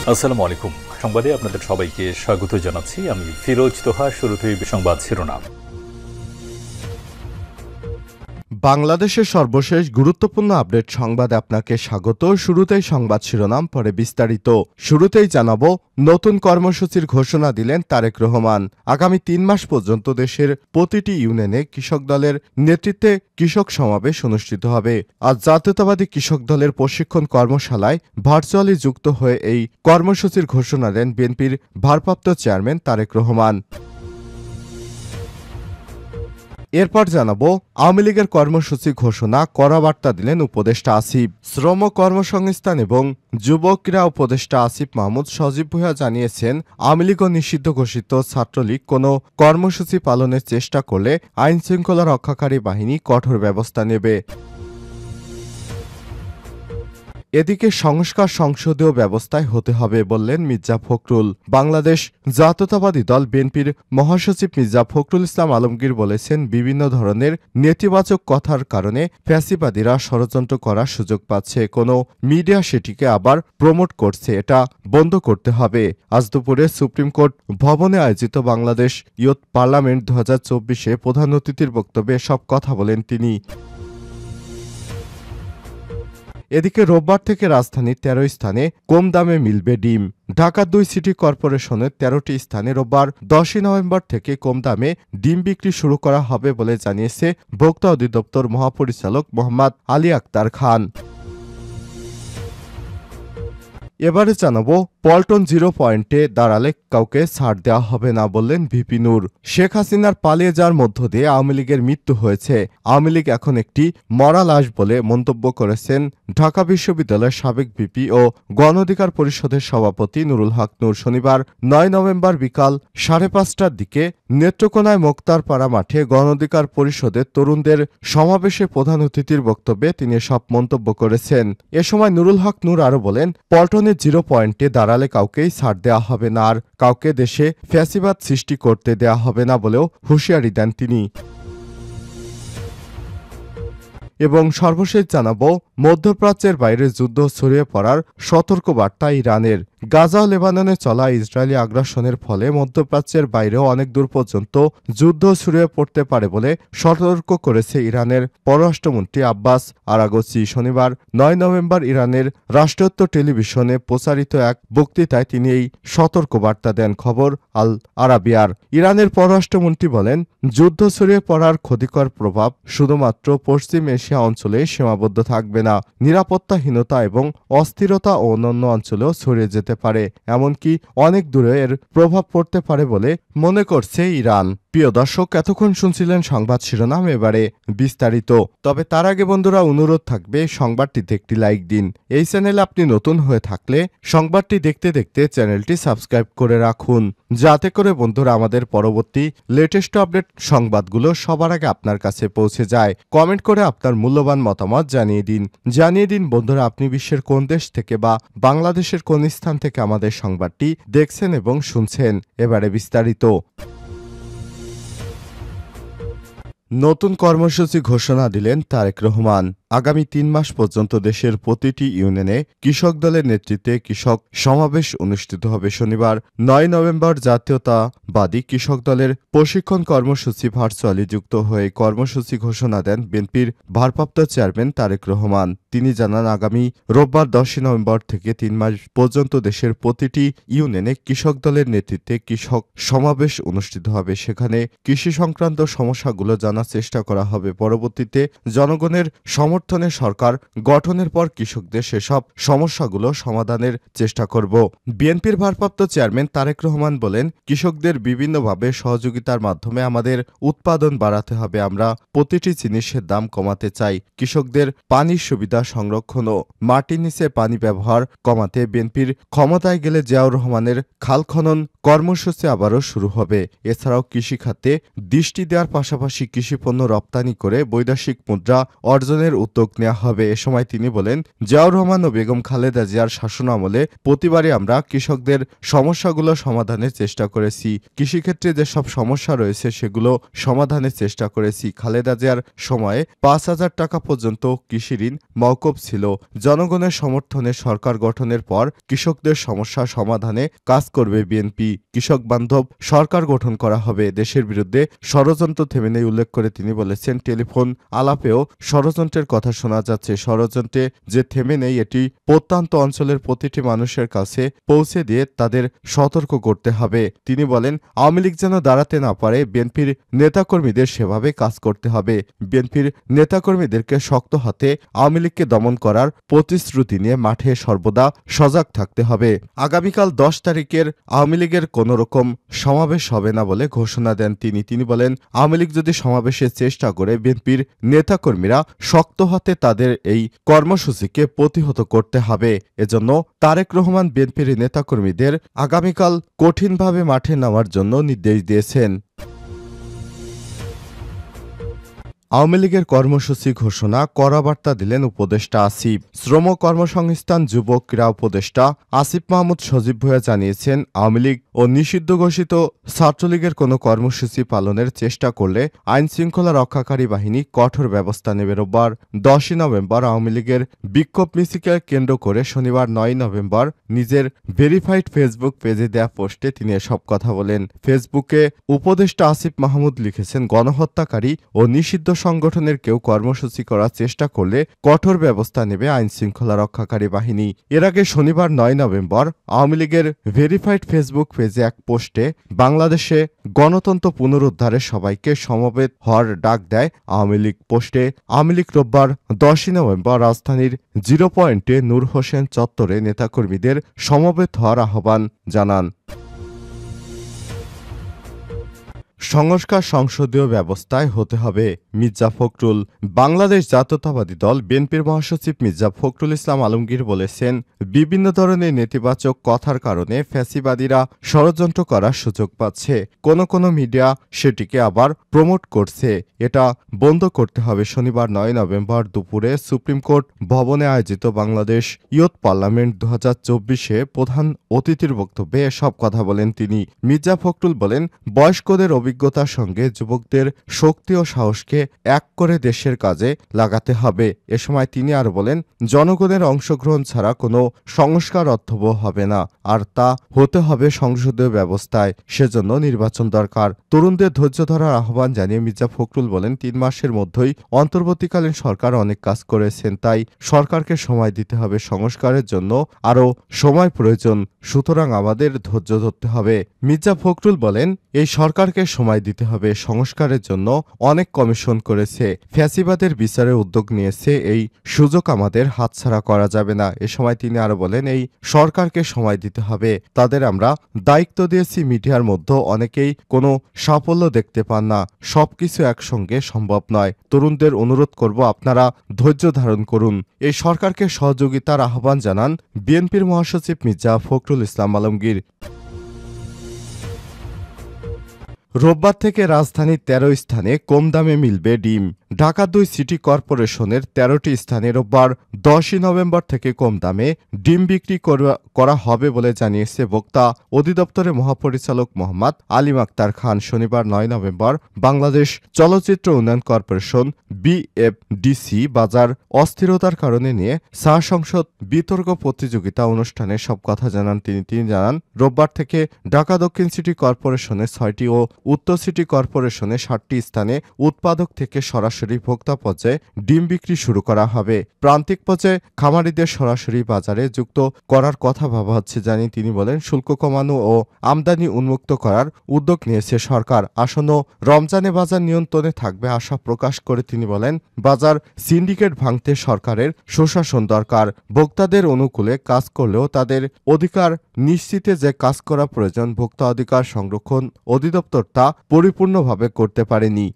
আসসালামু আলাইকুম। সংবাদে আপনাদের সবাইকে স্বাগত জানাচ্ছি। আমি ফিরোজ তোহা। শুরুতেই সংবাদ শিরোনাম। বাংলাদেশের সর্বশেষ গুরুত্বপূর্ণ আপডেট সংবাদে আপনাকে স্বাগত। শুরুতেই সংবাদ শিরোনাম, পরে বিস্তারিত। শুরুতেই জানাবো, নতুন কর্মসূচির ঘোষণা দিলেন তারেক রহমান। আগামী ৩ মাস পর্যন্ত দেশের প্রতিটি ইউনিয়নে কৃষক দলের নেতৃত্বে কৃষক সমাবেশ অনুষ্ঠিত হবে। আজ জাতীয়তাবাদী কৃষক দলের প্রশিক্ষণ কর্মশালায় ভার্চুয়ালি যুক্ত হয়ে এই কর্মসূচির ঘোষণা দেন বিএনপির ভারপ্রাপ্ত চেয়ারম্যান তারেক রহমান। এরপর জানাবো, আওয়ামী লীগের কর্মসূচি ঘোষণা, কড়া বার্তা দিলেন উপদেষ্টা আসিফ। শ্রম কর্মসংস্থান এবং যুব ক্রীড়া উপদেষ্টা আসিফ মাহমুদ সজীব ভূঁইয়া জানিয়েছেন, আওয়ামী লীগ ও নিষিদ্ধ ঘোষিত ছাত্রলীগ কোনো কর্মসূচি পালনের চেষ্টা করলে আইনশৃঙ্খলা রক্ষাকারী বাহিনী কঠোর ব্যবস্থা নেবে। এদিকে সংস্কার সংসদীয় ব্যবস্থায় হতে হবে বললেন মির্জা ফখরুল। বাংলাদেশ জাতীয়তাবাদী দল বিএনপির মহাসচিব মির্জা ফখরুল ইসলাম আলমগীর বলেছেন, বিভিন্ন ধরনের নেতিবাচক কথার কারণে ফ্যাসিবাদীরা ষড়যন্ত্র করার সুযোগ পাচ্ছে। কোনো মিডিয়া সেটিকে আবার প্রমোট করছে, এটা বন্ধ করতে হবে। আজ দুপুরে সুপ্রিম কোর্ট ভবনে আয়োজিত বাংলাদেশ ইয়ুথ পার্লামেন্ট 2024-এ প্রধান অতিথির বক্তব্যে সব কথা বলেন তিনি। এদিকে রোববার থেকে রাজধানীর ১৩ স্থানে কম দামে মিলবে ডিম। ঢাকা ২ সিটি কর্পোরেশনের ১৩টি স্থানে রোববার ১০ই নভেম্বর থেকে কম দামে ডিম বিক্রি শুরু করা হবে বলে জানিয়েছে ভোক্তা অধিদপ্তর মহাপরিচালক মোহাম্মদ আলী আক্তার খান। এবারে জানাবো, পল্টন 0 পয়েন্টে দাঁড়ালে কাউকে ছাড় দেওয়া হবে না বললেন ভিপি নূর। শেখ হাসিনার পালিয়ে যাওয়ার মধ্য দিয়ে আওয়ামী লীগের মৃত্যু হয়েছে। আওয়ামী লীগ এখন একটি মরা লাশ বলে মন্তব্য করেছেন ঢাকা বিশ্ববিদ্যালয়ের সাবেক ভিপি ও গণ অধিকার পরিষদের সভাপতি নুরুল হক নূর। শনিবার ৯ নভেম্বর বিকাল ৫:৩০টার দিকে নেত্রকোনায় মোক্তারপাড়া মাঠে গণ অধিকার পরিষদের তরুণদের সমাবেশে প্রধান অতিথির বক্তব্যে তিনি সব মন্তব্য করেছেন। এ সময় নুরুল হক নূর আরও বলেন, পল্টনের 0 পয়েন্টে দাঁড়ালে কাউকেই ছাড় দেওয়া হবে না, আর কাউকে দেশে ফ্যাসিবাদ সৃষ্টি করতে দেওয়া হবে না বলেও হুঁশিয়ারি দেন তিনি। এবং সর্বশেষ জানাবো, মধ্যপ্রাচ্যের বাইরে যুদ্ধ ছড়িয়ে পড়ার সতর্কবার্তা ইরানের। গাজা ও লেবাননে চলা ইসরায়েলি আগ্রাসনের ফলে মধ্যপ্রাচ্যের বাইরেও অনেক দূর পর্যন্ত যুদ্ধ ছড়িয়ে পড়তে পারে বলে সতর্ক করেছে ইরানের পররাষ্ট্রমন্ত্রী আব্বাস আরাগচি। শনিবার ৯ নভেম্বর ইরানের রাষ্ট্রীয় টেলিভিশনে প্রচারিত এক বক্তৃতায় তিনি এই সতর্কবার্তা দেন। খবর আল আরাবিয়ার। ইরানের পররাষ্ট্রমন্ত্রী বলেন, যুদ্ধ ছড়িয়ে পড়ার ক্ষতিকর প্রভাব শুধুমাত্র পশ্চিম এশিয়া অঞ্চলে সীমাবদ্ধ থাকবে না, নিরাপত্তাহীনতা এবং অস্থিরতা ও অন্যান্য অঞ্চলেও ছড়িয়ে যেতে পারে, এমনকি অনেক দূরে এর প্রভাব পড়তে পারে বলে মনে করছে ইরান। প্রিয় দর্শক, এতক্ষণ শুনছিলেন সংবাদ শিরোনাম, এবারে বিস্তারিত। তবে তার আগে বন্ধুরা, অনুরোধ থাকবে সংবাদটিতে একটি লাইক দিন। এই চ্যানেলে আপনি নতুন হয়ে থাকলে সংবাদটি দেখতে দেখতে চ্যানেলটি সাবস্ক্রাইব করে রাখুন, যাতে করে বন্ধুরা আমাদের পরবর্তী লেটেস্ট আপডেট সংবাদগুলো সবার আগে আপনার কাছে পৌঁছে যায়। কমেন্ট করে আপনার মূল্যবান মতামত জানিয়ে দিন বন্ধুরা, আপনি বিশ্বের কোন দেশ থেকে বা বাংলাদেশের কোন স্থান থেকে আমাদের সংবাদটি দেখছেন এবং শুনছেন। এবারে বিস্তারিত। নতুন কর্মসূচি ঘোষণা দিলেন তারেক রহমান। আগামী ৩ মাস পর্যন্ত দেশের প্রতিটি ইউনিয়নে কৃষক দলের নেতৃত্বে কৃষক সমাবেশ অনুষ্ঠিত হবে। শনিবার ৯ নভেম্বর জাতীয়তাবাদী কৃষক দলের প্রশিক্ষণ কর্মসূচি ভার্চুয়ালি যুক্ত হয়ে কর্মসূচি ঘোষণা দেন বিএনপির ভারপ্রাপ্ত চেয়ারম্যান তারেক রহমান। তিনি জানান, আগামী রোববার ১০ নভেম্বর থেকে ৩ মাস পর্যন্ত দেশের প্রতিটি ইউনিয়নে কৃষক দলের নেতৃত্বে কৃষক সমাবেশ অনুষ্ঠিত হবে। সেখানে কৃষি সংক্রান্ত সমস্যাগুলো জানার চেষ্টা করা হবে। পরবর্তীতে জনগণের সমর্থনে সরকার গঠনের পর কৃষকদের সেসব সমস্যাগুলো সমাধানের চেষ্টা করব। বিএনপির ভারপ্রাপ্ত চেয়ারম্যান তারেক রহমান বলেন, কৃষকদের বিভিন্নভাবে সহযোগিতার মাধ্যমে আমাদের উৎপাদন বাড়াতে হবে। আমরা প্রতিটি জিনিসের দাম কমাতে চাই। কৃষকদের পানির সুবিধা সংরক্ষণ ও মাটির নিচে পানি ব্যবহার কমাতে বিএনপির ক্ষমতায় গেলে জিয়াউর রহমানের খাল খনন কর্মসূচি আবারও শুরু হবে। এছাড়াও কৃষিখাতে দৃষ্টি দেওয়ার পাশাপাশি কৃষিপণ্য রপ্তানি করে বৈদেশিক মুদ্রা অর্জনের উদ্যোগ নেওয়া হবে। এ সময় তিনি বলেন, জিয়াউর রহমান ও বেগম খালেদা জিয়ার শাসনামলে প্রতিবারই আমরা কৃষকদের সমস্যাগুলো সমাধানের চেষ্টা করেছি। কৃষিক্ষেত্রে যেসব সমস্যা রয়েছে সেগুলো সমাধানের চেষ্টা করেছি। খালেদা জিয়ার সময়ে 5,000 টাকা পর্যন্ত কৃষি ঋণ মওকুফ ছিল। জনগণের সমর্থনে সরকার গঠনের পর কৃষকদের সমস্যা সমাধানে কাজ করবে বিএনপি। কৃষক বান্ধব সরকার গঠন করা হবে। দেশের বিরুদ্ধে ষড়যন্ত্র থেমে নেই উল্লেখ করে তিনি বলেছেন, টেলিফোন আলাপেও ষড়যন্ত্রের কথা শোনা যাচ্ছে। ষড়যন্ত্রে যে থেমে নেই এটি প্রত্যন্ত অঞ্চলের প্রতিটি মানুষের কাছে পৌঁছে দিয়ে তাদের সতর্ক করতে হবে। তিনি বলেন, আওয়ামী লীগ যেন দাঁড়াতে না পারে, বিএনপির নেতাকর্মীদের সেভাবে কাজ করতে হবে। বিএনপির নেতাকর্মীদেরকে শক্ত হাতে আওয়ামী লীগকে দমন করার প্রতিশ্রুতি নিয়ে মাঠে সর্বদা সজাগ থাকতে হবে। আগামীকাল 10 তারিখের আওয়ামী লীগের কোনো রকম সমাবেশ হবে না বলে ঘোষণা দেন তিনি বলেন, আওয়ামী লীগ যদি সমাবেশের চেষ্টা করে বিএনপির নেতাকর্মীরা শক্ত হাতে তাদের এই কর্মসূচিকে প্রতিহত করতে হবে। এজন্য তারেক রহমান বিএনপির নেতাকর্মীদের আগামীকাল কঠিনভাবে মাঠে নামার জন্য নির্দেশ দিয়েছেন। আওয়ামী লীগের কর্মসূচি ঘোষণা, কড়া বার্তা দিলেন উপদেষ্টা আসিফ। শ্রম কর্মসংস্থান যুব ক্রীড়া উপদেষ্টা আসিফ মাহমুদ সজীব ভূঁইয়া জানিয়েছেন, আওয়ামী লীগ ও নিষিদ্ধ ঘোষিত ছাত্রলীগের কোনো কর্মসূচি পালনের চেষ্টা করলে আইন শৃঙ্খলা রক্ষাকারী বাহিনী কঠোর ব্যবস্থা নেবে। রোববার 10 নভেম্বর আওয়ামী লীগের বিক্ষোভ মিছিলকে কেন্দ্র করে শনিবার 9 নভেম্বর নিজের ভেরিফাইড ফেসবুক পেজে দেয়া পোস্টে তিনি এসব কথা বলেন। ফেসবুকে উপদেষ্টা আসিফ মাহমুদ লিখেছেন, গণহত্যাকারী ও নিষিদ্ধ সংগঠনের কেউ কর্মসূচি করার চেষ্টা করলে কঠোর ব্যবস্থা নেবে আইন শৃঙ্খলা রক্ষাকারী বাহিনী। এর আগে শনিবার 9 নভেম্বর আওয়ামী লীগের ভেরিফাইড ফেসবুক পেজে এক পোস্টে বাংলাদেশে গণতন্ত্র পুনরুদ্ধারে সবাইকে সমবেত হওয়ার ডাক দেয় আওয়ামী লীগ। পোস্টে আওয়ামী লীগ রোববার 10 নভেম্বর রাজধানীর 0 পয়েন্টে নূর হোসেন চত্বরে নেতাকর্মীদের সমবেত হওয়ার আহ্বান জানান। সংস্কার সংসদীয় ব্যবস্থায় হতে হবে, মির্জা ফখরুল। বাংলাদেশ জাতীয়তাবাদী দল বিএনপির মহাসচিব মির্জা ফখরুল ইসলাম আলমগীর বলেছেন, বিভিন্ন ধরনের নেতিবাচক কথার কারণে ফ্যাসিবাদীরা ষড়যন্ত্র করার সুযোগ পাচ্ছে। কোনো মিডিয়া সেটিকে আবার প্রমোট করছে। এটা বন্ধ করতে হবে। শনিবার 9 নভেম্বর দুপুরে সুপ্রিম কোর্ট ভবনে আয়োজিত বাংলাদেশ ইয়ুথ পার্লামেন্ট 2024-এ প্রধান অতিথির বক্তব্যে এসব কথা বলেন তিনি। মির্জা ফখরুল বলেন, বয়স্কদের অভিজ্ঞতার সঙ্গে যুবকদের শক্তি ও সাহসকে এক করে দেশের কাজে লাগাতে হবে। এ সময় তিনি আরো বলেন, জনগণের অংশগ্রহণ ছাড়া কোনো সংস্কার অর্থবহ হবে না, আর তা হতে হবে সংসদীয় ব্যবস্থায়। সেজন্য নির্বাচন দরকার। তরুণদের ধৈর্য ধরার আহ্বান জানিয়ে মির্জা ফখরুল বলেন, 3 মাসের মধ্যেই অন্তর্বর্তীকালীন সরকার অনেক কাজ করেছেন, তাই সরকারকে সময় দিতে হবে। সংস্কারের জন্য আরও সময় প্রয়োজন, সুতরাং আমাদের ধৈর্য ধরতে হবে। মির্জা ফখরুল বলেন, এই সরকারকে সময় দিতে হবে। সংস্কারের জন্য অনেক কমিশন করেছে, ফ্যাসিবাদের বিচারের উদ্যোগ নিয়েছে, এই সুযোগ আমাদের হাতছাড়া করা যাবে না। এ সময় তিনি আরো বলেন, এই সরকারকে সময় দিতে হবে। তাদের আমরা দায়িত্ব দিয়েছি। মিডিয়ার মধ্যে অনেকেই কোনো সাফল্য দেখতে পান না, সবকিছু একসঙ্গে সম্ভব নয়। তরুণদের অনুরোধ করব, আপনারা ধৈর্য ধারণ করুন। এই সরকারকে সহযোগিতার আহ্বান জানান বিএনপির মহাসচিব মির্জা ফখরুল ইসলাম আলমগীর। রোববার থেকে রাজধানীর 13 স্থানে কম দামে মিলবে ডিম। ঢাকা 2 সিটি কর্পোরেশনের 13টি স্থানে রোববার 10 নভেম্বর থেকে কম দামে ডিম বিক্রি করা হবে বলে জানিয়েছে ভোক্তা অধিদপ্তরের মহাপরিচালক মোহাম্মদ আলিম আক্তার খান। শনিবার 9 নভেম্বর বাংলাদেশ চলচ্চিত্র উন্নয়ন কর্পোরেশন বিএফডিসি বাজার অস্থিরতার কারণে নিয়ে সংসদ বিতর্ক প্রতিযোগিতা অনুষ্ঠানে সব কথা জানান তিনি জানান, রোববার থেকে ঢাকা দক্ষিণ সিটি কর্পোরেশনের 6টি ও উত্তর সিটি কর্পোরেশনের 7টি স্থানে উৎপাদক থেকে সরাসরি ভোক্তা পর্যায়ে ডিম বিক্রি শুরু করা হবে। প্রান্তিক পর্যায়ে খামারিদের সরাসরি বাজারে যুক্ত করার কথা ভাবা হচ্ছে জানিয়ে তিনি বলেন, শুল্ক কমানো ও আমদানি উন্মুক্ত করার উদ্যোগ নিয়েছে সরকার। আসন্ন রমজানে বাজার নিয়ন্ত্রণে থাকবে আশা প্রকাশ করে তিনি বলেন, বাজার সিন্ডিকেট ভাঙতে সরকারের সুশাসন দরকার। ভোক্তাদের অনুকূলে কাজ করলেও তাদের অধিকার নিশ্চিতে যে কাজ করা প্রয়োজন ভোক্তা অধিকার সংরক্ষণ অধিদপ্তর তা পরিপূর্ণভাবে করতে পারেনি।